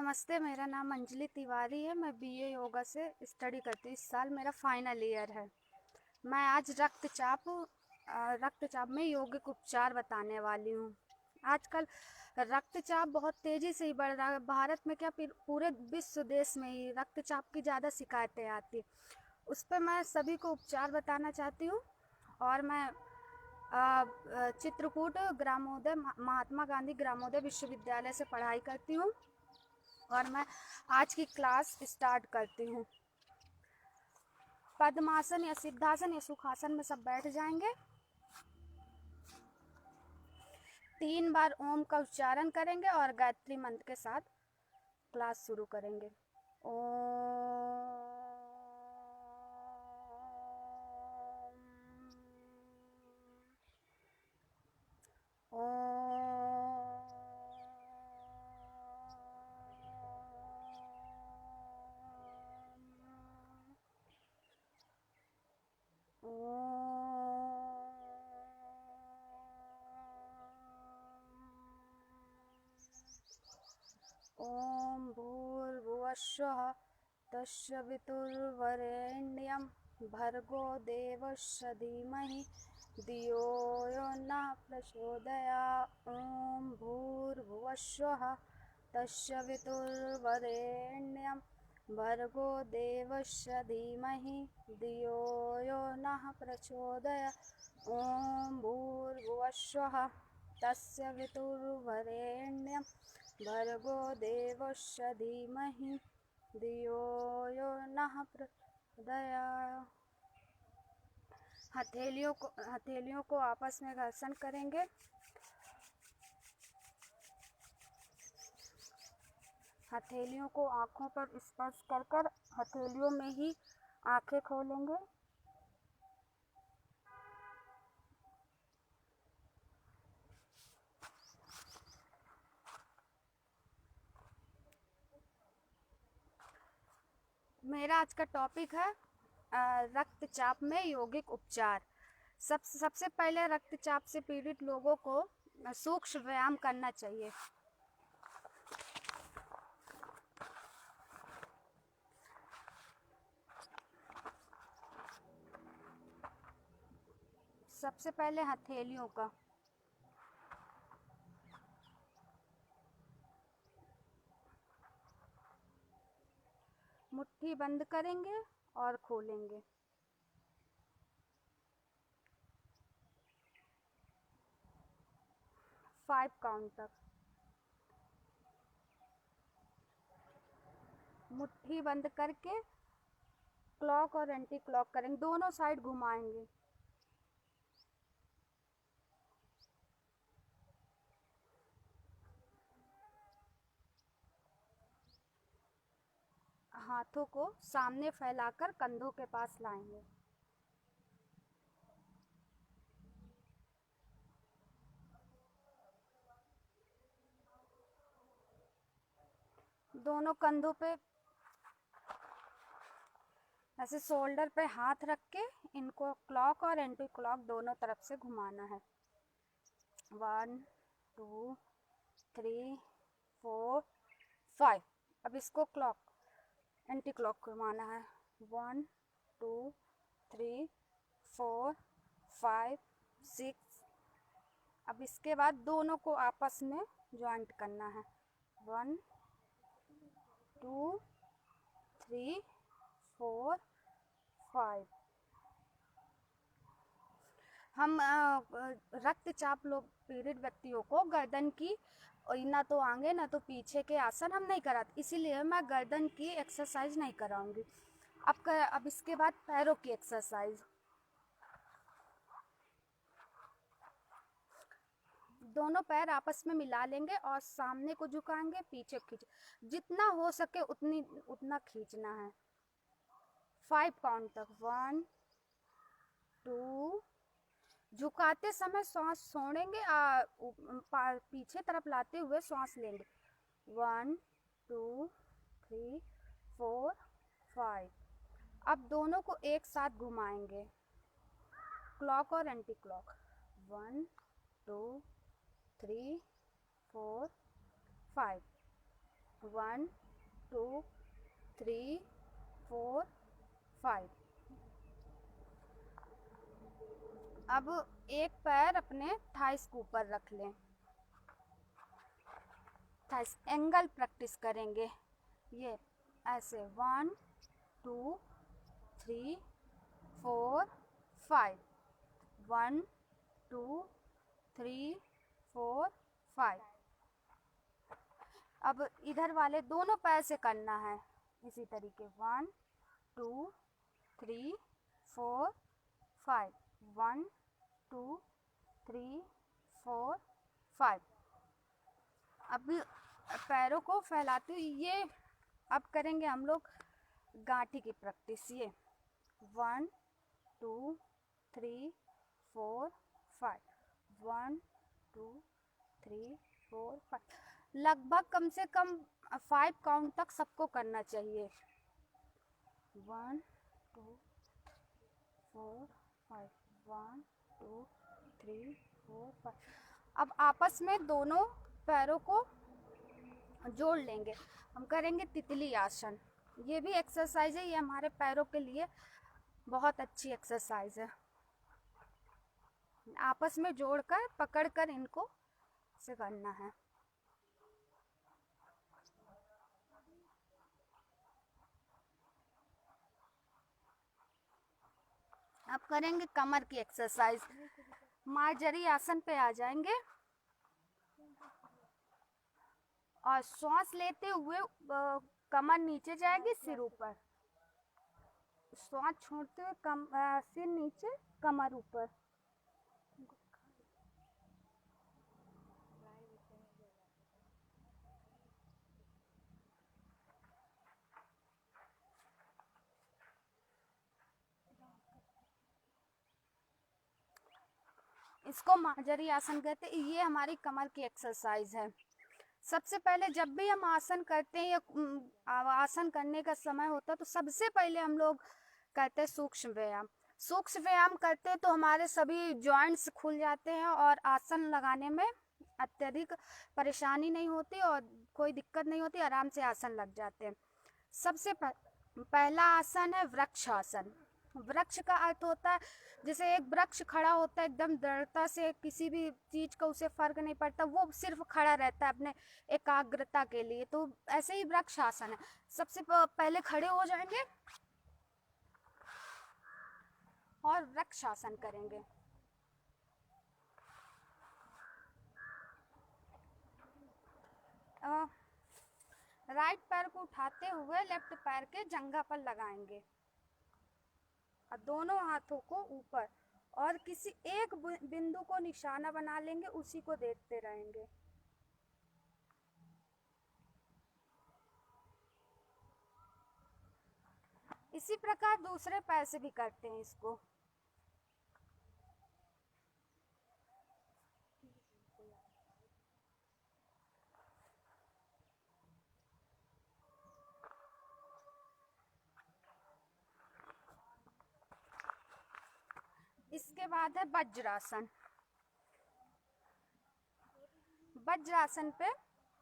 नमस्ते, मेरा नाम अंजलि तिवारी है। मैं बीए योगा से स्टडी करती हूँ। इस साल मेरा फाइनल ईयर है। मैं आज रक्तचाप में यौगिक उपचार बताने वाली हूँ। आजकल रक्तचाप बहुत तेज़ी से ही बढ़ रहा है। भारत में क्या पूरे विश्व देश में ही रक्तचाप की ज़्यादा शिकायतें आती। उस पर मैं सभी को उपचार बताना चाहती हूँ। और मैं चित्रकूट ग्रामोदय महात्मा गांधी ग्रामोदय विश्वविद्यालय से पढ़ाई करती हूँ। और मैं आज की क्लास स्टार्ट करती हूँ। पद्मासन या सिद्धासन या सुखासन में सब बैठ जाएंगे। 3 बार ओम का उच्चारण करेंगे और गायत्री मंत्र के साथ क्लास शुरू करेंगे। ओम ओम भूर्भुवस्सुः तस्य वितुर्वरेण्यं भर्गो देवस्य धीमहि धियो यो नः प्रचोदयात्। ओम भूर्भुवस्सुः तस्य वितुर्वरेण्यं भर्गो देवस्य धीमहि धियो यो नः प्रचोदयात्। ओम भूर्भुवस्सुः तस्य वितुर्वरेण्यं भर्गो देवस्य धीमहि धियो यो नः प्रचोदयात्। हथेलियों को आपस में घर्षण करेंगे। हथेलियों को आँखों पर स्पर्श कर कर हथेलियों में ही आँखें खोलेंगे। मेरा आज का टॉपिक है रक्तचाप में यौगिक उपचार। सबसे पहले रक्तचाप से पीड़ित लोगों को सूक्ष्म व्यायाम करना चाहिए। सबसे पहले हथेलियों का मुट्ठी बंद करेंगे और खोलेंगे। फाइव काउंट तक मुट्ठी बंद करके क्लॉक और एंटी क्लॉक करेंगे, दोनों साइड घुमाएंगे। हाथों को सामने फैलाकर कंधों के पास लाएंगे। दोनों कंधों पे ऐसे शोल्डर पे हाथ रख के इनको क्लॉक और एंटी क्लॉक दोनों तरफ से घुमाना है। 1 2 3 4 5। अब इसको क्लॉक एंटी क्लॉक घुमाना है। 1 2 3 4 5 6। अब इसके बाद दोनों को आपस में ज्वाइंट करना है। 1 2 3 4 5। हम रक्तचाप पीड़ित व्यक्तियों को गर्दन की ना तो आगे ना तो पीछे के आसन हम नहीं कराते, इसीलिए मैं गर्दन की एक्सरसाइज नहीं कराऊंगी। अब इसके बाद पैरों की एक्सरसाइज। दोनों पैर आपस में मिला लेंगे और सामने को झुकाएंगे, पीछे खींच, जितना हो सके उतना खींचना है। 5 काउंट तक। 1 2। झुकाते समय सांस छोड़ेंगे, पीछे तरफ लाते हुए सांस लेंगे। 1 2 3 4 5। अब दोनों को एक साथ घुमाएंगे, क्लॉक और एंटी क्लॉक। 1 2 3 4 5। 1 2 3 4 5। अब एक पैर अपने थाइस के ऊपर रख लें। थाइस एंगल प्रैक्टिस करेंगे। ये ऐसे 1 2 3 4 5, 1 2 3 4 5। अब इधर वाले दोनों पैर से करना है इसी तरीके 1 2 3 4 5, 1 2 3 4 5। अब पैरों को फैलाते हुए ये अब करेंगे हम लोग गांठी की प्रैक्टिस। ये 1 2 3 4 5, 1 2 3 4 5। लगभग कम से कम 5 काउंट तक सबको करना चाहिए। 1 2 4 5, 1 2 3 4 5। अब आपस में दोनों पैरों को जोड़ लेंगे। हम करेंगे तितली आसन। ये भी एक्सरसाइज है, ये हमारे पैरों के लिए बहुत अच्छी एक्सरसाइज है। आपस में जोड़कर पकड़कर इनको से करना है। अब करेंगे कमर की एक्सरसाइज। मार्जरी आसन पे आ जाएंगे और श्वास लेते हुए कमर नीचे जाएगी, सिर ऊपर। श्वास छोड़ते हुए सिर नीचे, कमर ऊपर। इसको मार्जरी आसन कहते हैं। ये हमारी कमर की एक्सरसाइज है। सबसे पहले जब भी हम आसन करते हैं या आसन करने का समय होता है तो सबसे पहले हम लोग करते हैं सूक्ष्म व्यायाम। सूक्ष्म व्यायाम करते हैं तो हमारे सभी जॉइंट्स खुल जाते हैं और आसन लगाने में अत्यधिक परेशानी नहीं होती और कोई दिक्कत नहीं होती, आराम से आसन लग जाते हैं। सबसे पहला आसन है वृक्ष आसन। वृक्ष का अर्थ होता है जैसे एक वृक्ष खड़ा होता है एकदम दृढ़ता से, किसी भी चीज का उसे फर्क नहीं पड़ता, वो सिर्फ खड़ा रहता है अपने एकाग्रता के लिए। तो ऐसे ही वृक्ष आसन है। सबसे पहले खड़े हो जाएंगे और वृक्ष आसन करेंगे। राइट पैर को उठाते हुए लेफ्ट पैर के जंघा पर लगाएंगे और दोनों हाथों को ऊपर, और किसी एक बिंदु को निशाना बना लेंगे, उसी को देखते रहेंगे। इसी प्रकार दूसरे पैर से भी करते हैं इसको। इसके बाद है वज्रासन। वज्रासन पे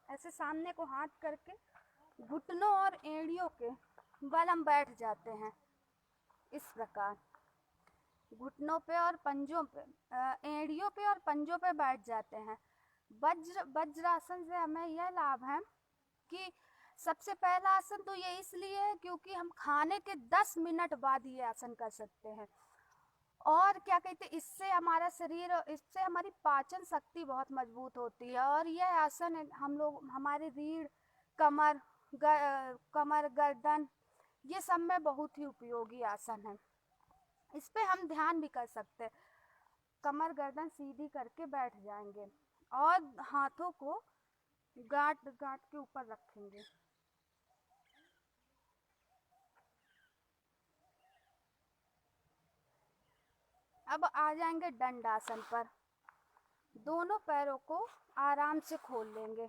ऐसे सामने को हाथ करके घुटनों और एड़ियों के बल हम बैठ जाते हैं। इस प्रकार घुटनों पे और पंजों पे, एड़ियों पे और पंजों पे बैठ जाते हैं। वज्रासन से हमें यह लाभ है कि सबसे पहला आसन तो ये इसलिए है क्योंकि हम खाने के 10 मिनट बाद ये आसन कर सकते हैं। और क्या कहते हैं, इससे हमारा शरीर, इससे हमारी पाचन शक्ति बहुत मजबूत होती है। और यह आसन हम लोग हमारे रीढ़, कमर, गर्दन, ये सब में बहुत ही उपयोगी आसन है। इस पे हम ध्यान भी कर सकते हैं। कमर गर्दन सीधी करके बैठ जाएंगे और हाथों को गांठ के ऊपर रखेंगे। अब आ जाएंगे दंडासन पर। दोनों पैरों को आराम से खोल लेंगे,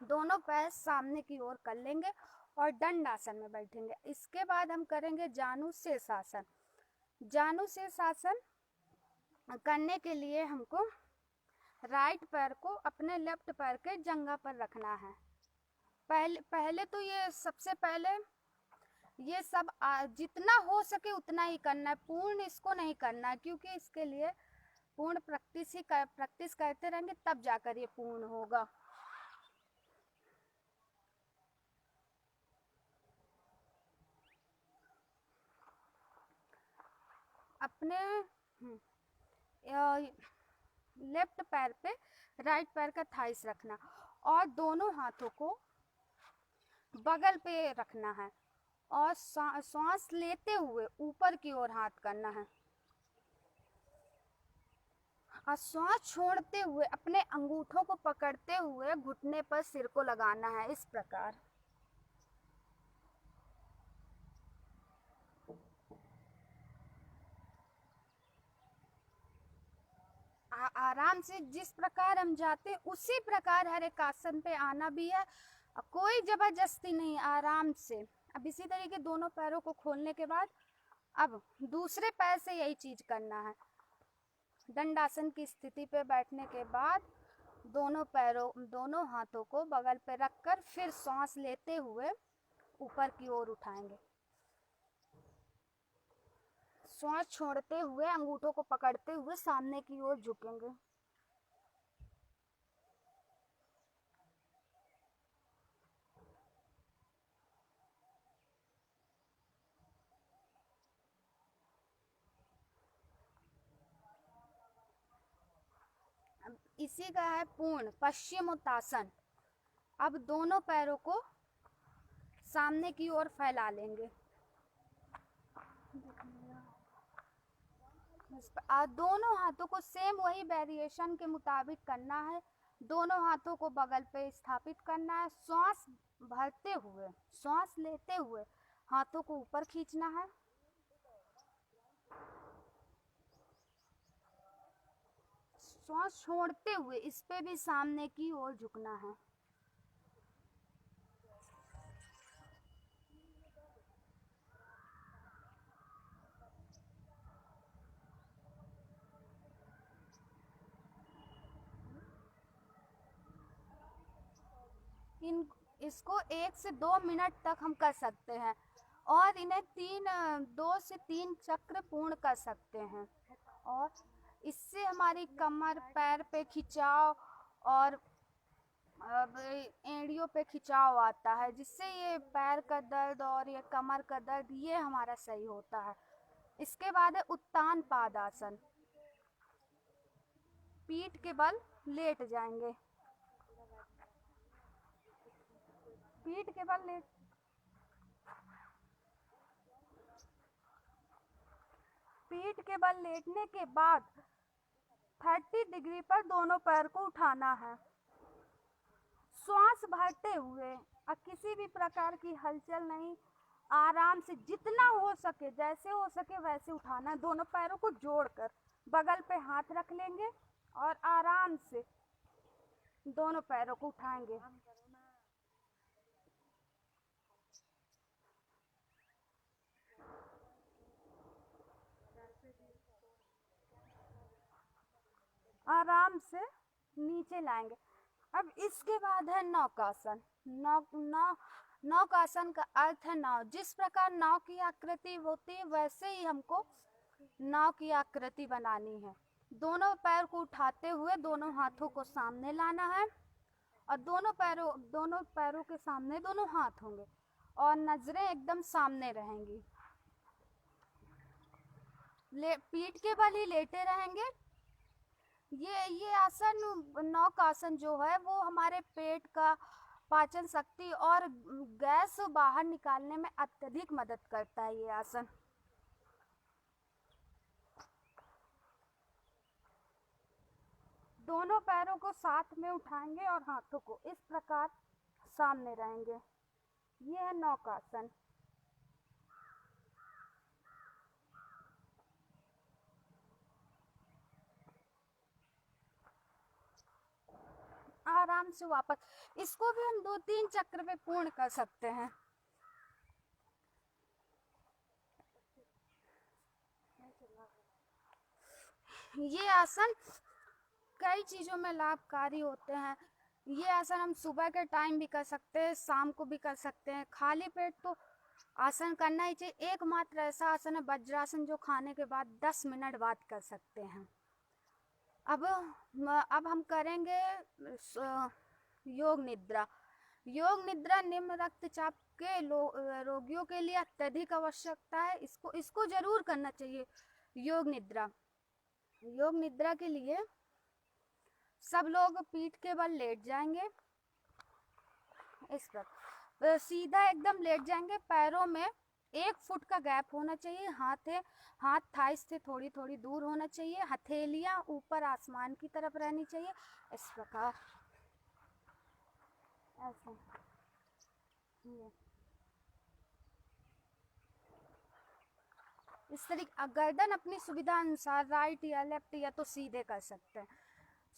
दोनों पैर सामने की ओर कर लेंगे और दंडासन में बैठेंगे। इसके बाद हम करेंगे जानु शीर्षासन। जानु शीर्षासन करने के लिए हमको राइट पैर को अपने लेफ्ट पैर के जंघा पर रखना है। पहले पहले तो ये सबसे पहले ये सब जितना हो सके उतना ही करना है, पूर्ण इसको नहीं करना है, क्योंकि इसके लिए पूर्ण प्रैक्टिस करते रहेंगे तब जाकर ये पूर्ण होगा। अपने लेफ्ट पैर पे राइट पैर का थाइस रखना और दोनों हाथों को बगल पे रखना है और सांस लेते हुए ऊपर की ओर हाथ करना है और सांस छोड़ते हुए अपने अंगूठों को पकड़ते हुए घुटने पर सिर को लगाना है, इस प्रकार। आराम से जिस प्रकार हम जाते उसी प्रकार हर एक आसन पे आना भी है, कोई जबरदस्ती नहीं, आराम से। अब इसी तरीके दोनों पैरों को खोलने के बाद अब दूसरे पैर से यही चीज करना है। दंडासन की स्थिति पे बैठने के बाद दोनों हाथों को बगल पे रखकर फिर सांस लेते हुए ऊपर की ओर उठाएंगे, सांस छोड़ते हुए अंगूठों को पकड़ते हुए सामने की ओर झुकेंगे। इसी का है पूर्ण पश्चिमोत्तासन। अब दोनों पैरों को सामने की ओर फैला लेंगे। दोनों हाथों को सेम वही वेरिएशन के मुताबिक करना है। दोनों हाथों को बगल पे स्थापित करना है, सांस भरते हुए, सांस लेते हुए हाथों को ऊपर खींचना है, सांस छोड़ते हुए इस पे भी सामने की ओर झुकना है। इसको 1 से 2 मिनट तक हम कर सकते हैं और इन्हें 2 से 3 चक्र पूर्ण कर सकते हैं और इससे हमारी कमर, पैर पे खिंचाव और एड़ियों पे खिंचाव आता है, जिससे ये पैर का दर्द और ये कमर का दर्द ये हमारा सही होता है। इसके बाद है उत्तान पादासन। पीठ के बल लेट जाएंगे, पीठ के बल लेटने के बाद 30 डिग्री पर दोनों पैर को उठाना है, श्वास भरते हुए और किसी भी प्रकार की हलचल नहीं, आराम से जितना हो सके, जैसे हो सके वैसे उठाना है। दोनों पैरों को जोड़कर बगल पे हाथ रख लेंगे और आराम से दोनों पैरों को उठाएंगे। आराम से नीचे लाएंगे। अब इसके बाद है नौकासन। नौकासन का अर्थ है नाव। जिस प्रकार नाव की आकृति होती है वैसे ही हमको नाव की आकृति बनानी है। दोनों पैर को उठाते हुए दोनों हाथों को सामने लाना है और दोनों पैरों के सामने दोनों हाथ होंगे और नजरें एकदम सामने रहेंगी। पीठ के बल ही लेटे रहेंगे। ये आसन, नौकासन जो है वो हमारे पेट का पाचन शक्ति और गैस बाहर निकालने में अत्यधिक मदद करता है ये आसन। दोनों पैरों को साथ में उठाएंगे और हाथों को इस प्रकार सामने रहेंगे। ये है नौकासन। आराम से वापस, इसको भी हम 2-3 चक्र में पूर्ण कर सकते हैं। ये आसन कई चीजों में लाभकारी होते हैं। ये आसन हम सुबह के टाइम भी कर सकते हैं, शाम को भी कर सकते हैं। खाली पेट तो आसन करना ही चाहिए। एकमात्र ऐसा आसन है वज्रासन जो खाने के बाद 10 मिनट बाद कर सकते हैं। अब हम करेंगे योग निद्रा। योग निद्रा निम्न रक्तचाप के रोगियों के लिए अत्यधिक आवश्यकता है। इसको जरूर करना चाहिए योग निद्रा। योग निद्रा के लिए सब लोग पीठ के बल लेट जाएंगे, इस पर सीधा एकदम लेट जाएंगे। पैरों में 1 फुट का गैप होना चाहिए। हाथ थाइस से थोड़ी थोड़ी दूर होना चाहिए। हथेलियां ऊपर आसमान की तरफ रहनी चाहिए, इस प्रकार ऐसे। इस तरीके गर्दन अपनी सुविधा अनुसार राइट या लेफ्ट या तो सीधे कर सकते हैं।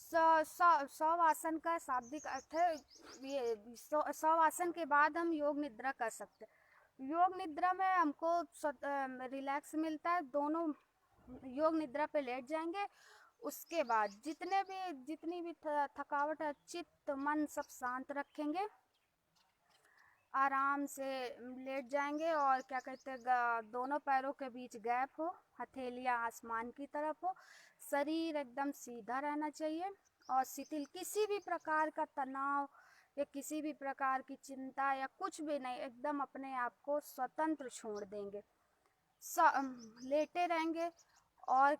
सौ आसन का शाब्दिक अर्थ है ये। 100 आसन के बाद हम योग निद्रा कर सकते हैं। योग निद्रा में हमको रिलैक्स मिलता है। दोनों योग निद्रा पे लेट जाएंगे। उसके बाद जितनी भी थकावट है, चित्त मन सब शांत रखेंगे। आराम से लेट जाएंगे और क्या कहते हैं, दोनों पैरों के बीच गैप हो, हथेलियां आसमान की तरफ हो, शरीर एकदम सीधा रहना चाहिए और शिथिल। किसी भी प्रकार का तनाव या किसी भी प्रकार की चिंता या कुछ भी नहीं, एकदम अपने आप को स्वतंत्र छोड़ देंगे। लेटे रहेंगे और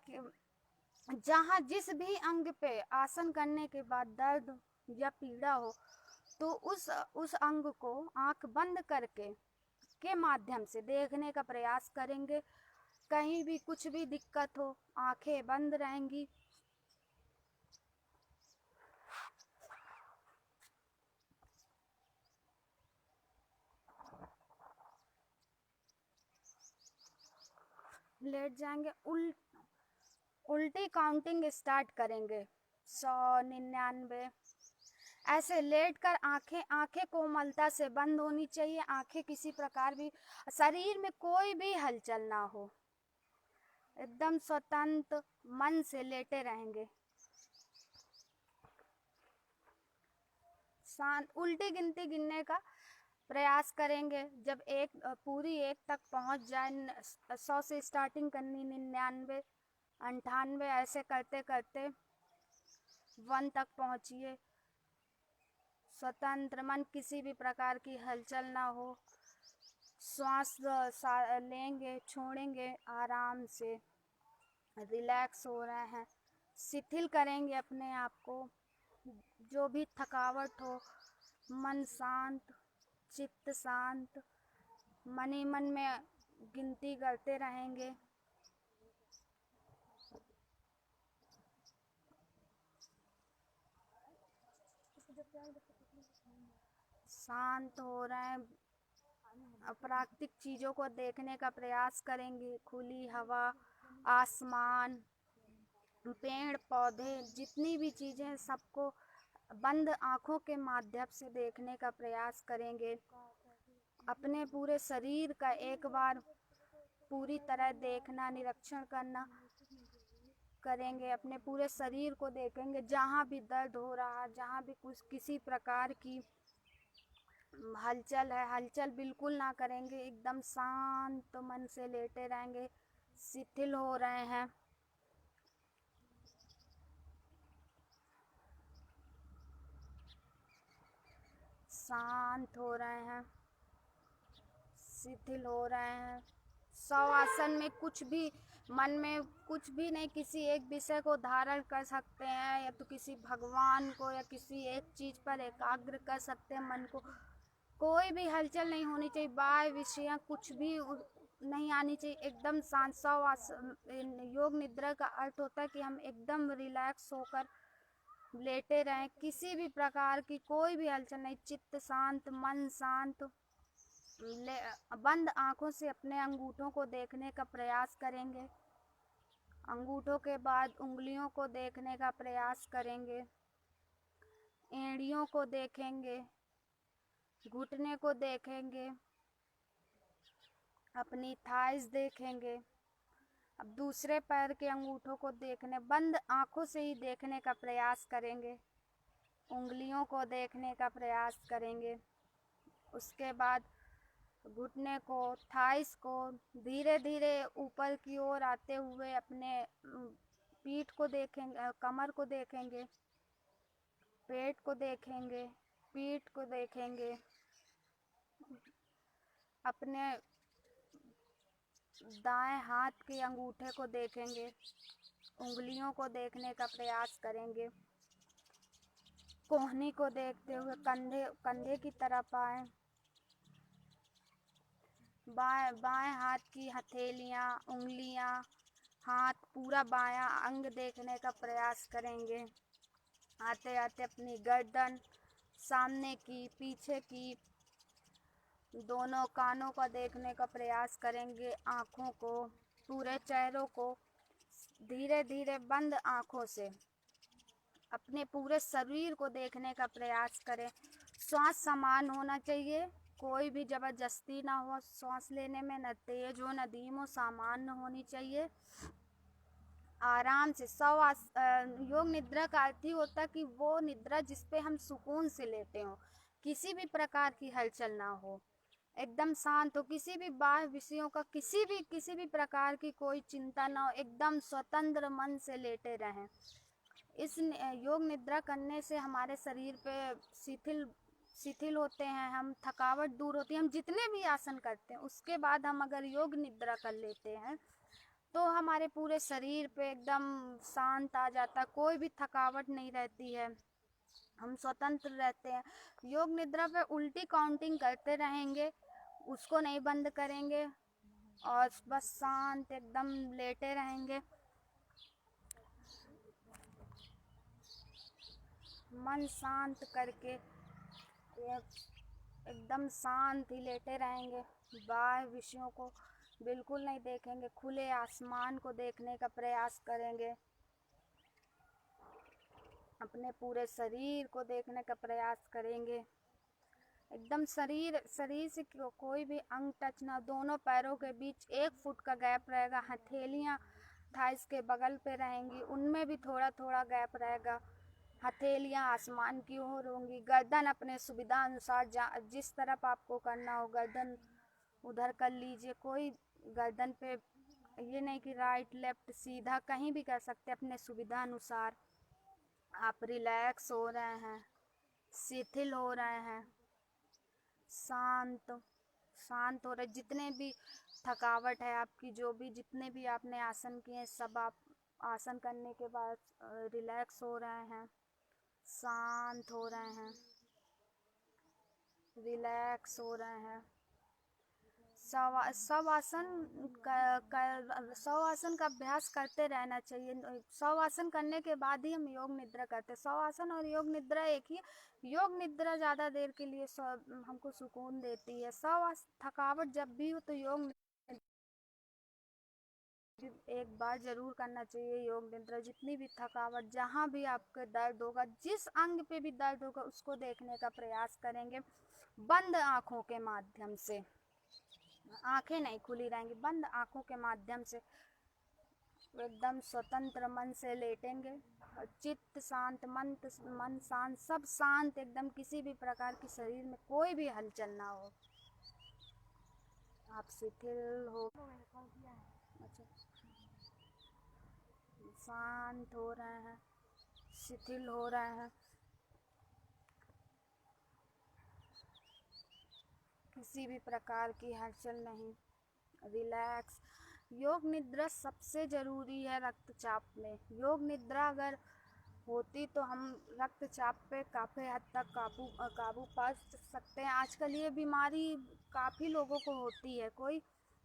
जहाँ जिस भी अंग पे आसन करने के बाद दर्द या पीड़ा हो तो उस अंग को आंख बंद करके के माध्यम से देखने का प्रयास करेंगे। कहीं भी कुछ भी दिक्कत हो, आंखें बंद रहेंगी। लेट जाएंगे। उल्टी काउंटिंग स्टार्ट करेंगे। 100, 99 ऐसे लेट कर आंखें कोमलता से बंद होनी चाहिए। आंखें किसी प्रकार भी, शरीर में कोई भी हलचल ना हो, एकदम स्वतंत्र मन से लेटे रहेंगे। शांत उल्टी गिनती गिनने का प्रयास करेंगे। जब पूरी 1 तक पहुंच जाए, 100 से स्टार्टिंग करनी, 99, 98 ऐसे करते करते 1 तक पहुंचिए। स्वतंत्र मन, किसी भी प्रकार की हलचल ना हो। श्वास लेंगे, छोड़ेंगे, आराम से रिलैक्स हो रहे हैं। शिथिल करेंगे अपने आप को। जो भी थकावट हो, मन शांत, चित्त शांत, मन ही मन में गिनती करते रहेंगे। शांत हो रहे हैं। प्राकृतिक चीज़ों को देखने का प्रयास करेंगे। खुली हवा, आसमान, पेड़ पौधे, जितनी भी चीज़ें सबको बंद आँखों के माध्यम से देखने का प्रयास करेंगे। अपने पूरे शरीर का एक बार पूरी तरह देखना, निरीक्षण करना करेंगे। अपने पूरे शरीर को देखेंगे, जहाँ भी दर्द हो रहा, जहाँ भी कुछ किसी प्रकार की हलचल है, हलचल बिल्कुल ना करेंगे। एकदम शांत मन से लेटे रहेंगे। शिथिल हो रहे हैं। शांत हो रहे हैं, शिथिल हो रहे हैं। 100 आसन में कुछ भी मन में कुछ भी नहीं, किसी एक विषय को धारण कर सकते हैं, या तो किसी भगवान को या किसी एक चीज़ पर एकाग्र कर सकते हैं मन को। कोई भी हलचल नहीं होनी चाहिए, बाह्य विषय कुछ भी नहीं आनी चाहिए। एकदम शांत। 100 योग निद्रा का अर्थ होता है कि हम एकदम रिलैक्स होकर लेटे रहें। किसी भी प्रकार की कोई भी हलचल नहीं, चित्त शांत, मन शांत। बंद आँखों से अपने अंगूठों को देखने का प्रयास करेंगे। अंगूठों के बाद उंगलियों को देखने का प्रयास करेंगे। एड़ियों को देखेंगे, घुटने को देखेंगे, अपनी थाइस देखेंगे। अब दूसरे पैर के अंगूठों को देखने, बंद आँखों से ही देखने का प्रयास करेंगे। उंगलियों को देखने का प्रयास करेंगे। उसके बाद घुटने को, थाइस को धीरे धीरे ऊपर की ओर आते हुए अपने पीठ को देखेंगे, कमर को देखेंगे, पेट को देखेंगे, पीठ को देखेंगे, अपने दाएं हाथ के अंगूठे को देखेंगे, उंगलियों को देखने का प्रयास करेंगे। कोहनी को देखते हुए कंधे की तरफ आए। बाएं हाथ की हथेलियां, उंगलियां, हाथ, पूरा बायां अंग देखने का प्रयास करेंगे। आते आते अपनी गर्दन, सामने की, पीछे की, दोनों कानों का देखने का प्रयास करेंगे। आँखों को, पूरे चेहरों को धीरे धीरे बंद आँखों से अपने पूरे शरीर को देखने का प्रयास करें। श्वास समान होना चाहिए, कोई भी जबरदस्ती ना हो श्वास लेने में, न तेज हो न धीम हो, सामान्य होनी चाहिए। आराम से योग निद्रा का अर्थ ही होता है कि वो निद्रा जिस पे हम सुकून से लेते हो, किसी भी प्रकार की हलचल ना हो, एकदम शांत हो, किसी भी बाह्य विषयों का किसी भी प्रकार की कोई चिंता ना हो, एकदम स्वतंत्र मन से लेटे रहें। इस योग निद्रा करने से हमारे शरीर पे शिथिल होते हैं, हम थकावट दूर होती है। हम जितने भी आसन करते हैं उसके बाद हम अगर योग निद्रा कर लेते हैं तो हमारे पूरे शरीर पे एकदम शांत आ जाता है, कोई भी थकावट नहीं रहती है, हम स्वतंत्र रहते हैं। योग निद्रा पे उल्टी काउंटिंग करते रहेंगे, उसको नहीं बंद करेंगे और बस शांत एकदम लेटे रहेंगे। मन शांत करके एकदम शांत ही लेटे रहेंगे। बाह्य विषयों को बिल्कुल नहीं देखेंगे, खुले आसमान को देखने का प्रयास करेंगे। अपने पूरे शरीर को देखने का प्रयास करेंगे। एकदम शरीर से कोई भी अंग टच ना, दोनों पैरों के बीच 1 फुट का गैप रहेगा। हथेलियां थाइस के बगल पे रहेंगी, उनमें भी थोड़ा थोड़ा गैप रहेगा। हथेलियां आसमान की ओर होंगी। गर्दन अपने सुविधा अनुसार जिस तरफ आपको करना हो गर्दन उधर कर लीजिए। कोई गर्दन पे ये नहीं कि राइट लेफ्ट सीधा, कहीं भी कर सकते अपने सुविधा अनुसार। आप रिलैक्स हो रहे हैं, शिथिल हो रहे हैं, शांत हो रहे। जितने भी थकावट है आपकी, जो भी जितने भी आपने आसन किए, सब आप आसन करने के बाद रिलैक्स हो रहे हैं, शांत हो रहे हैं, रिलैक्स हो रहे हैं। सब आसन का अभ्यास करते रहना चाहिए। 100 आसन करने के बाद ही हम योग निद्रा करते हैं। 100 आसन और योग निद्रा एक ही। योग निद्रा ज़्यादा देर के लिए हमको सुकून देती है। थकावट जब भी हो तो योग एक बार जरूर करना चाहिए। योग निद्रा जितनी भी थकावट, जहाँ भी आपके दर्द होगा, जिस अंग पे भी दर्द होगा उसको देखने का प्रयास करेंगे बंद आँखों के माध्यम से। आंखें नहीं खुली रहेंगी, बंद आंखों के माध्यम से एकदम स्वतंत्र मन से लेटेंगे और चित्त शांत, मन शांत, सब शांत एकदम, किसी भी प्रकार की शरीर में कोई भी हलचल ना हो। आप शिथिल हो, अच्छा, शांत हो रहे हैं, शिथिल हो रहे हैं, किसी भी प्रकार की हलचल नहीं, रिलैक्स। योग निद्रा सबसे ज़रूरी है रक्तचाप में। योग निद्रा अगर होती तो हम रक्तचाप पे काफ़ी हद तक काबू पा सकते हैं। आजकल ये बीमारी काफ़ी लोगों को होती है, कोई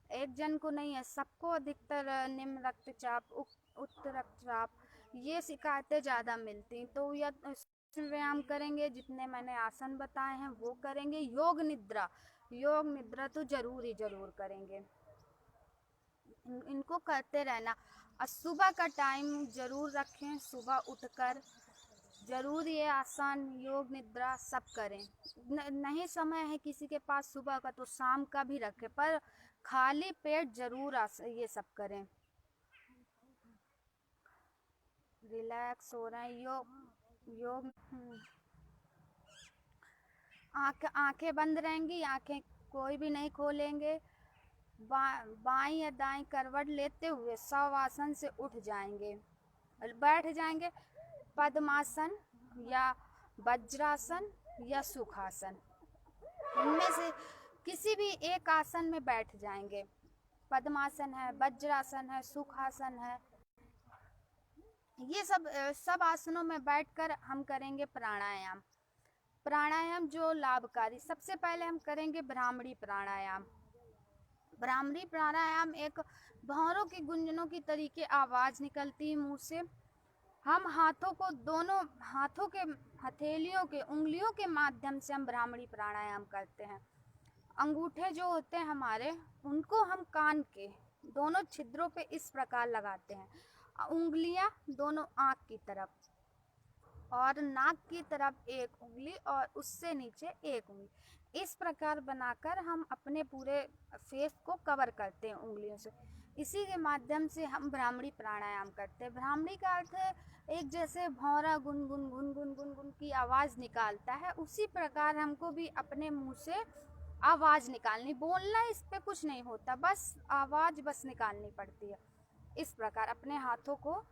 एक जन को नहीं है, सबको अधिकतर निम्न रक्तचाप, उच्च रक्तचाप, ये शिकायतें ज़्यादा मिलती। तो या व्यायाम करेंगे, जितने मैंने आसन बताए हैं वो करेंगे। योग निद्रा तो ज़रूर करेंगे। इनको करते रहना और सुबह का टाइम ज़रूर रखें। सुबह उठकर ज़रूर ये आसन, योग निद्रा सब करें। नहीं समय है किसी के पास सुबह का तो शाम का भी रखें, पर खाली पेट ज़रूर ये सब करें। रिलैक्स हो रहे हैं। योग आंखें बंद रहेंगी, आंखें कोई भी नहीं खोलेंगे। बाईं या दाईं करवट लेते हुए शवासन से उठ जाएंगे, बैठ जाएंगे। पद्मासन या वज्रासन या सुखासन, इनमें से किसी भी एक आसन में बैठ जाएंगे। पद्मासन है, वज्रासन है, सुखासन है, ये सब आसनों में बैठकर हम करेंगे प्राणायाम। प्राणायाम जो लाभकारी, सबसे पहले हम करेंगे ब्राह्मणी प्राणायाम। ब्राह्मणी प्राणायाम एक भौरों की गुंजनों की तरीके आवाज निकलती है मुंह से। हम हाथों को, दोनों हाथों के हथेलियों के उंगलियों के माध्यम से हम ब्राह्मणी प्राणायाम करते हैं। अंगूठे जो होते हैं हमारे, उनको हम कान के दोनों छिद्रों पे इस प्रकार लगाते हैं, उंगलियां दोनों आँख की तरफ और नाक की तरफ एक उंगली और उससे नीचे एक उंगली, इस प्रकार बनाकर हम अपने पूरे फेस को कवर करते हैं उंगलियों से। इसी के माध्यम से हम ब्राह्मणी प्राणायाम करते हैं। ब्राह्मणी का अर्थ है एक जैसे भौरा गुन गुन गुन गुन गुन गुन की आवाज़ निकालता है, उसी प्रकार हमको भी अपने मुंह से आवाज़ निकालनी, बोलना इस पे कुछ नहीं होता, बस आवाज़ बस निकालनी पड़ती है। इस प्रकार अपने हाथों को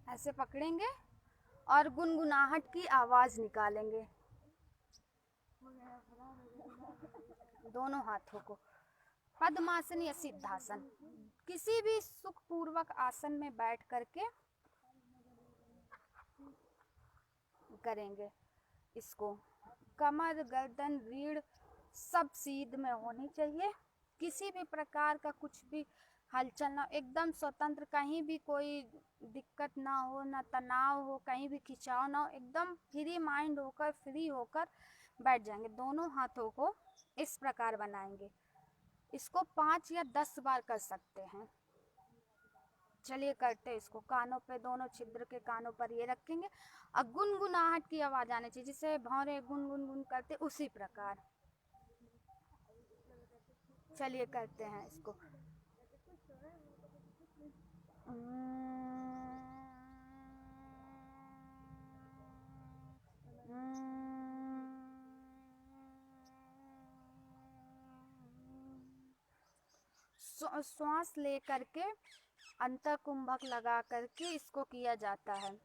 ऐसे पकड़ेंगे और गुनगुनाहट की आवाज़ निकालेंगे दोनों हाथों को। पद्मासन या सिद्धासन, किसी भी सुखपूर्वक आसन में बैठ करके करेंगे इसको। कमर, गर्दन, रीढ़ सब सीध में होनी चाहिए, किसी भी प्रकार का कुछ भी हलचल ना, एकदम स्वतंत्र, कहीं भी कोई दिक्कत ना हो, ना तनाव हो, कहीं भी खिंचाव ना हो, एकदम फ्री माइंड होकर, फ्री होकर बैठ जाएंगे। दोनों हाथों को इस प्रकार बनाएंगे। इसको 5 या 10 बार कर सकते हैं। चलिए करते हैं इसको। कानों पे, दोनों छिद्र के कानों पर ये रखेंगे और गुनगुनाहट की आवाज़ आनी चाहिए, जिसे भौरे गुन गुन गुन करते उसी प्रकार। चलिए करते हैं इसको। श्वास ले करके अंतर कुंभक लगा करके इसको किया जाता है।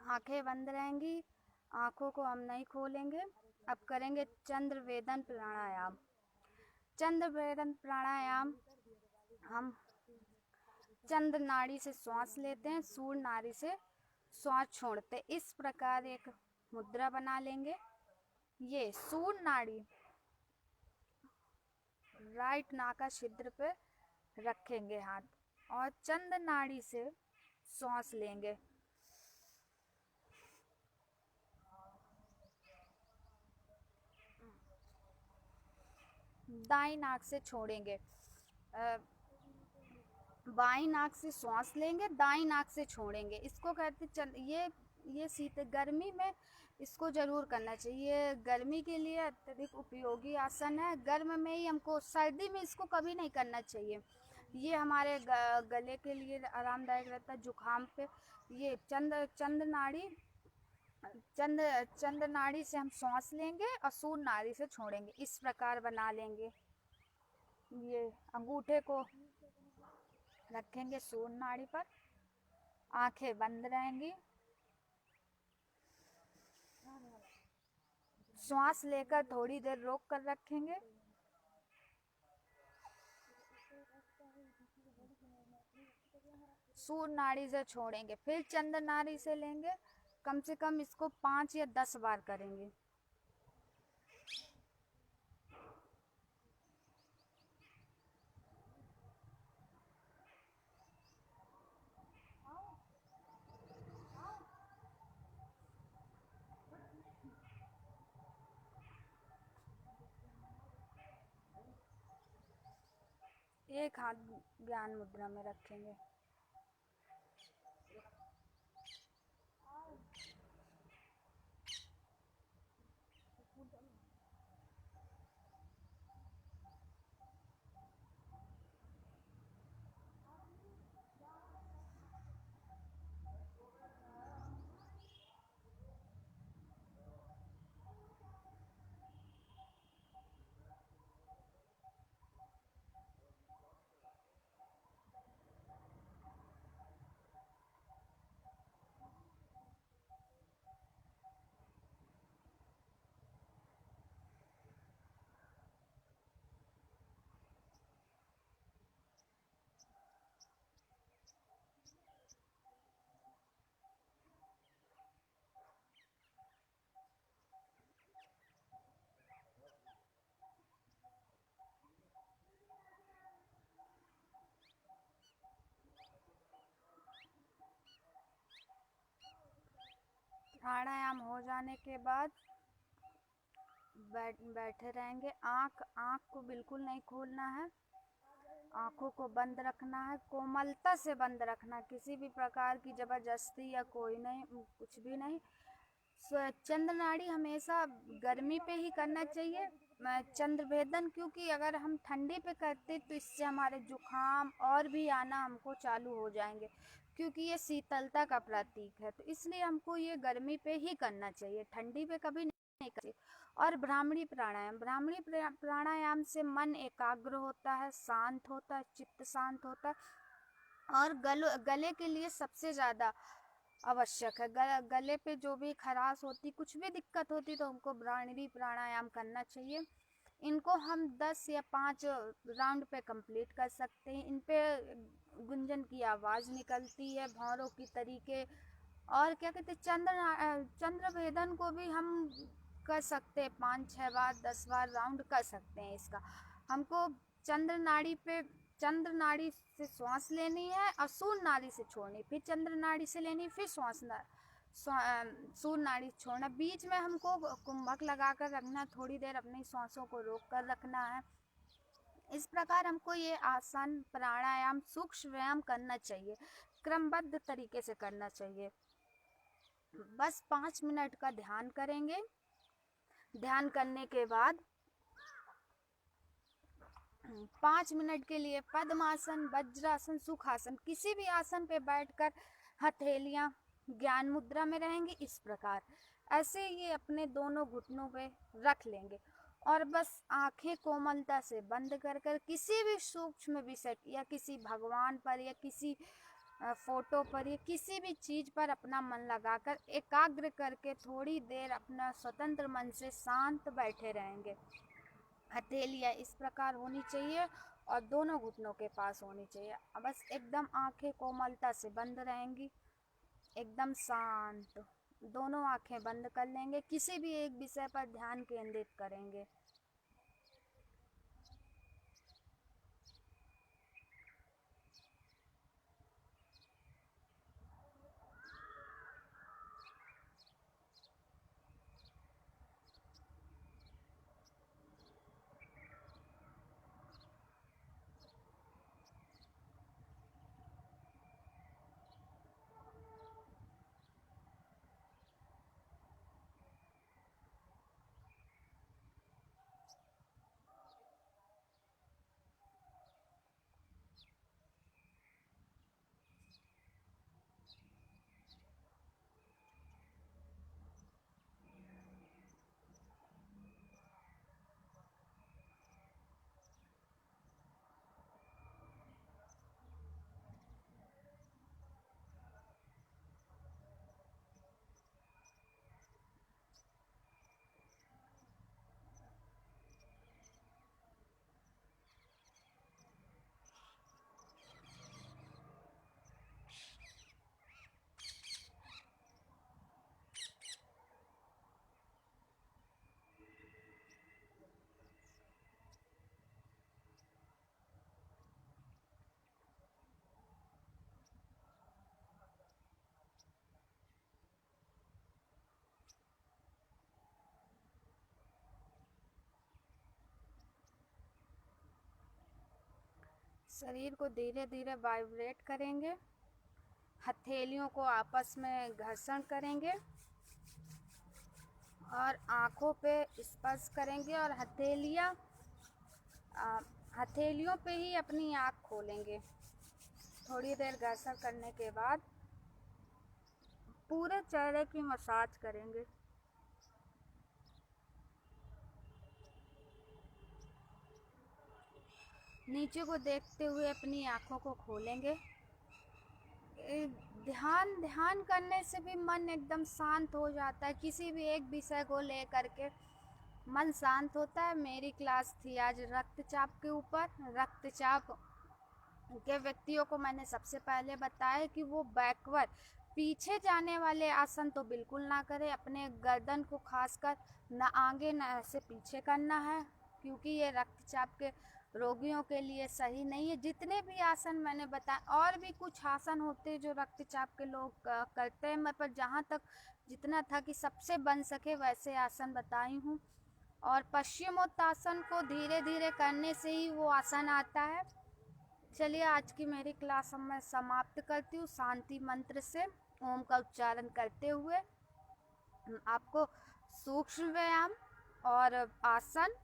आंखें बंद रहेंगी, आंखों को हम नहीं खोलेंगे। अब करेंगे चंद्रवेदन प्राणायाम। चंद्रवेदन प्राणायाम, हम चंद्र नाड़ी से श्वास लेते हैं, सूर्य नाड़ी से श्वास छोड़ते, इस प्रकार एक मुद्रा बना लेंगे। ये सूर्य नाड़ी राइट नाका छिद्र पे रखेंगे हाथ और चंद्र नाड़ी से श्वास लेंगे। दाईं नाक से छोड़ेंगे, बाईं नाक से श्वास लेंगे, दाईं नाक से छोड़ेंगे। इसको कहते ये शीत गर्मी में इसको जरूर करना चाहिए। गर्मी के लिए अत्यधिक उपयोगी आसन है। गर्म में ही हमको, सर्दी में इसको कभी नहीं करना चाहिए। ये हमारे गले के लिए आरामदायक रहता है। जुकाम पे ये चंद्र नाड़ी चंद्र नाड़ी से हम श्वास लेंगे और सूर्य नाड़ी से छोड़ेंगे, इस प्रकार बना लेंगे। ये अंगूठे को रखेंगे सूर्य नाड़ी पर, आंखें बंद रहेंगी, श्वास लेकर थोड़ी देर रोक कर रखेंगे। सूर्य नाड़ी से छोड़ेंगे, फिर चंद्र नाड़ी से लेंगे। कम से कम इसको 5 या 10 बार करेंगे। एक हाथ ज्ञान मुद्रा में रखेंगे। प्राणायाम हो जाने के बाद बैठे रहेंगे। आँख को बिल्कुल नहीं खोलना है, आँखों को बंद रखना है, कोमलता से बंद रखना, किसी भी प्रकार की जबरदस्ती या कोई नहीं, कुछ भी नहीं। चंद्र नाड़ी हमेशा गर्मी पे ही करना चाहिए, चंद्र भेदन, क्योंकि अगर हम ठंडी पे करते तो इससे हमारे जुकाम और भी आना हमको चालू हो जाएंगे, क्योंकि ये शीतलता का प्रतीक है। तो इसलिए हमको ये गर्मी पे ही करना चाहिए, ठंडी पे कभी नहीं करना। और ब्राह्मणी प्राणायाम से मन एकाग्र होता है, शांत होता है, चित्त शांत होता है। और गले के लिए सबसे ज़्यादा आवश्यक है। गले पे जो भी खराश होती, कुछ भी दिक्कत होती, तो हमको ब्राह्मणी प्राणायाम करना चाहिए। इनको हम 10 या 5 राउंड पे कंप्लीट कर सकते हैं। इन पे गुंजन की आवाज़ निकलती है, भौरों की तरीके। और क्या कहते हैं, चंद्र भेदन को भी हम कर सकते हैं, 5-6 बार 10 बार राउंड कर सकते हैं इसका। हमको चंद्र नाड़ी से श्वास लेनी है और सूर्य नाड़ी से छोड़नी, फिर चंद्र नाड़ी से लेनी, फिर सूर्य नाड़ी छोड़ना। बीच में हमको कुंभक लगा कर रखना, थोड़ी देर अपनी सांसों को रोक कर रखना है। इस प्रकार हमको ये आसन, प्राणायाम, सूक्ष्म व्यायाम करना चाहिए, क्रमबद्ध तरीके से करना चाहिए। बस 5 मिनट का ध्यान करेंगे। ध्यान करने के बाद 5 मिनट के लिए पद्मासन, वज्रासन, सुखासन, किसी भी आसन पे बैठकर हथेलियां ज्ञान मुद्रा में रहेंगी। इस प्रकार ऐसे ये अपने दोनों घुटनों पे रख लेंगे और बस आंखें कोमलता से बंद कर किसी भी सूक्ष्म विषय या किसी भगवान पर या किसी फोटो पर या किसी भी चीज पर अपना मन लगाकर एकाग्र करके थोड़ी देर अपना स्वतंत्र मन से शांत बैठे रहेंगे। हथेलियाँ इस प्रकार होनी चाहिए और दोनों घुटनों के पास होनी चाहिए। बस एकदम आंखें कोमलता से बंद रहेंगी, एकदम शांत। दोनों आंखें बंद कर लेंगे, किसी भी एक विषय पर ध्यान केंद्रित करेंगे। शरीर को धीरे धीरे वाइब्रेट करेंगे, हथेलियों को आपस में घर्षण करेंगे और आँखों पे स्पर्श करेंगे और हथेलियों पे ही अपनी आँख खोलेंगे। थोड़ी देर घर्षण करने के बाद पूरे चेहरे की मसाज करेंगे। नीचे को देखते हुए अपनी आँखों को खोलेंगे। ध्यान करने से भी मन एकदम शांत हो जाता है। किसी भी एक विषय को लेकर के मन शांत होता है। मेरी क्लास थी आज रक्तचाप के ऊपर। रक्तचाप के व्यक्तियों को मैंने सबसे पहले बताया कि वो बैकवर्ड पीछे जाने वाले आसन तो बिल्कुल ना करें। अपने गर्दन को खासकर ना आगे ना ऐसे पीछे करना है, क्योंकि ये रक्तचाप के रोगियों के लिए सही नहीं है। जितने भी आसन मैंने बताए, और भी कुछ आसन होते हैं जो रक्तचाप के लोग करते हैं, मैं पर जहाँ तक जितना था कि सबसे बन सके वैसे आसन बताई हूँ। और पश्चिमोत्तासन को धीरे धीरे करने से ही वो आसन आता है। चलिए आज की मेरी क्लास मैं समाप्त करती हूँ शांति मंत्र से ओम का उच्चारण करते हुए। आपको सूक्ष्म व्यायाम और आसन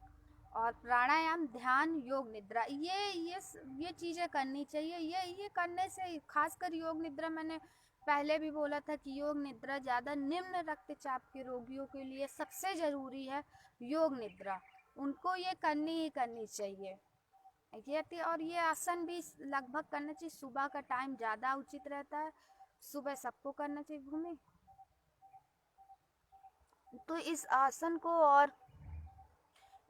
और प्राणायाम, ध्यान, योग निद्रा, ये चीज़ें करनी चाहिए। ये करने से, खासकर योग निद्रा, मैंने पहले भी बोला था कि योग निद्रा ज़्यादा निम्न रक्तचाप के रोगियों के लिए सबसे ज़रूरी है। योग निद्रा उनको ये करनी ही करनी चाहिए। और ये आसन भी लगभग करना चाहिए। सुबह का टाइम ज़्यादा उचित रहता है, सुबह सबको करना चाहिए। भूमि तो इस आसन को और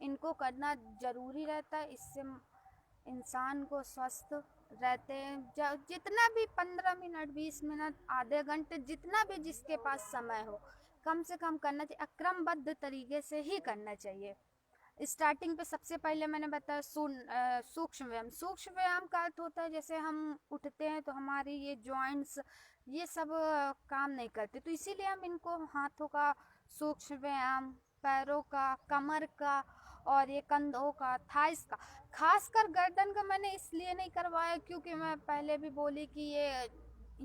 इनको करना ज़रूरी रहता है। इससे इंसान को स्वस्थ रहते हैं। जितना भी 15 मिनट, 20 मिनट, आधे घंटे, जितना भी जिसके पास समय हो, कम से कम करना चाहिए। क्रमबद्ध तरीके से ही करना चाहिए। स्टार्टिंग पे सबसे पहले मैंने बताया सूक्ष्म व्यायाम। सूक्ष्म व्यायाम का अर्थ होता है जैसे हम उठते हैं तो हमारी ये जॉइंट्स ये सब काम नहीं करते, तो इसीलिए हम इनको हाथों का सूक्ष्म व्यायाम, पैरों का, कमर का और ये कंधों का, थाइस का, खासकर गर्दन का मैंने इसलिए नहीं करवाया क्योंकि मैं पहले भी बोली कि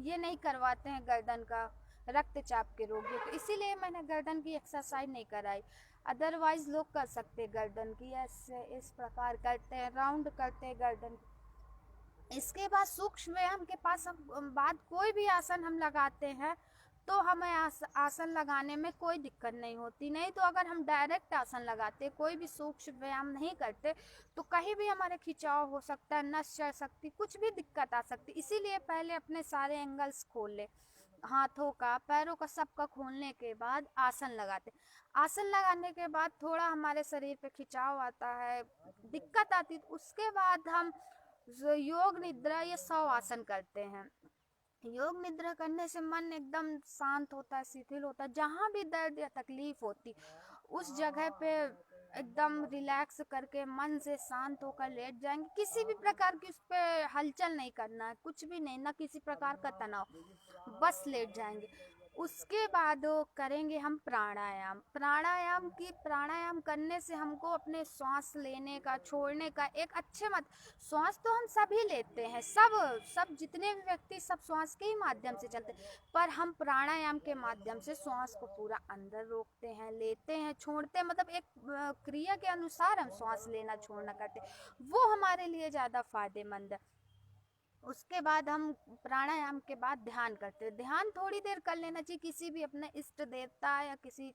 ये नहीं करवाते हैं गर्दन का रक्तचाप के रोगियों को, इसीलिए मैंने गर्दन की एक्सरसाइज नहीं कराई। अदरवाइज लोग कर सकते गर्दन की, ऐसे इस प्रकार करते हैं, राउंड करते हैं गर्दन। इसके बाद सूक्ष्म व्यायाम के पास हम बाद कोई भी आसन हम लगाते हैं तो हमें आसन लगाने में कोई दिक्कत नहीं होती। नहीं तो अगर हम डायरेक्ट आसन लगाते, कोई भी सूक्ष्म व्यायाम नहीं करते, तो कहीं भी हमारे खिंचाव हो सकता है, नस चढ़ सकती, कुछ भी दिक्कत आ सकती। इसीलिए पहले अपने सारे एंगल्स खोल ले, हाथों का, पैरों का, सबका खोलने के बाद आसन लगाते। आसन लगाने के बाद थोड़ा हमारे शरीर पे खिंचाव आता है, दिक्कत आती, उसके बाद हम योग निद्रा या 100 आसन करते हैं। योग निद्रा करने से मन एकदम शांत होता है, शिथिल होता है। जहाँ भी दर्द या तकलीफ होती उस जगह पे एकदम रिलैक्स करके मन से शांत होकर लेट जाएंगे। किसी भी प्रकार की उस पर हलचल नहीं करना है, कुछ भी नहीं, ना किसी प्रकार का तनाव, बस लेट जाएंगे। उसके बाद करेंगे हम प्राणायाम। प्राणायाम करने से हमको अपने श्वास लेने का, छोड़ने का एक अच्छे मत, श्वास तो हम सभी लेते हैं, सब जितने भी व्यक्ति सब श्वास के ही माध्यम से चलते हैं, पर हम प्राणायाम के माध्यम से श्वास को पूरा अंदर रोकते हैं, लेते हैं, छोड़ते हैं, मतलब एक क्रिया के अनुसार हम श्वास लेना छोड़ना करते हैं, वो हमारे लिए ज़्यादा फायदेमंद है। उसके बाद हम प्राणायाम के बाद ध्यान करते हैं। ध्यान थोड़ी देर कर लेना चाहिए। किसी भी अपने इष्ट देवता या किसी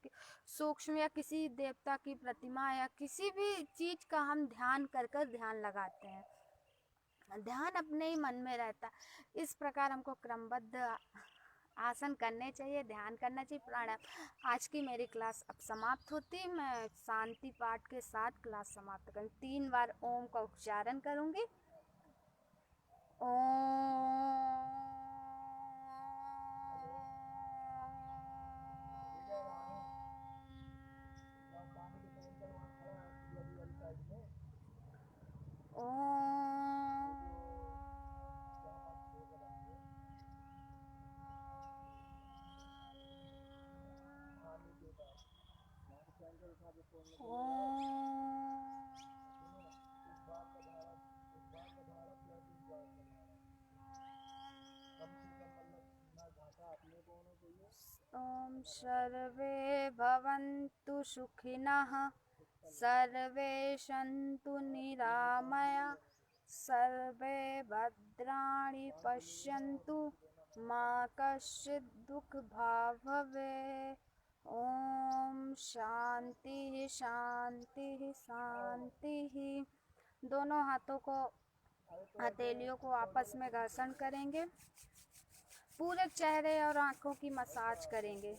सूक्ष्म या किसी देवता की प्रतिमा या किसी भी चीज़ का हम ध्यान कर ध्यान लगाते हैं। ध्यान अपने ही मन में रहता है। इस प्रकार हमको क्रमबद्ध आसन करने चाहिए, ध्यान करना चाहिए, प्राणायाम। आज की मेरी क्लास अब समाप्त होती। मैं शांति पाठ के साथ क्लास समाप्त करूँ। 3 बार ओम का उच्चारण करूँगी। ॐ सर्वे भवन्तु सुखिनः सर्वे सन्तु निरामया सर्वे भद्राणि पश्यन्तु मा कश्चित् दुःखभाग् भवेत्। ॐ शांति शांति शांति। दोनों हाथों को हथेलियों को आपस में घर्षण करेंगे। पूरे चेहरे और आंखों की मसाज करेंगे।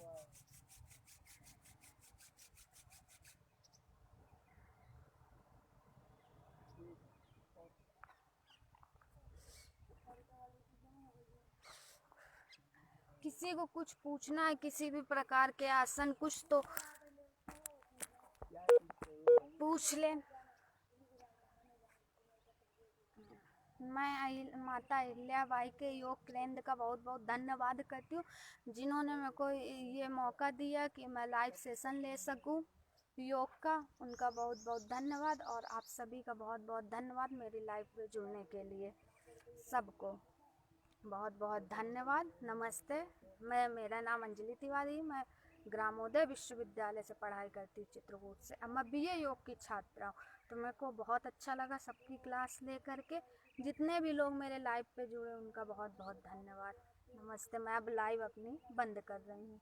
किसी को कुछ पूछना है, किसी भी प्रकार के आसन कुछ तो पूछ लें। मैं माता अहिल्याबाई के योग केंद्र का बहुत बहुत धन्यवाद करती हूँ, जिन्होंने मेरे को ये मौका दिया कि मैं लाइव सेशन ले सकूँ योग का। उनका बहुत बहुत धन्यवाद और आप सभी का बहुत बहुत धन्यवाद मेरी लाइव पे जुड़ने के लिए। सबको बहुत बहुत धन्यवाद। नमस्ते। मेरा नाम अंजलि तिवारी, मैं ग्रामोदय विश्वविद्यालय से पढ़ाई करती हूँ, चित्रकूट से। अब मैं बीए योग की छात्रा हूँ, तो मेरे को बहुत अच्छा लगा सबकी क्लास ले करके। जितने भी लोग मेरे लाइव पे जुड़े उनका बहुत बहुत धन्यवाद। नमस्ते। मैं अब लाइव अपनी बंद कर रही हूँ।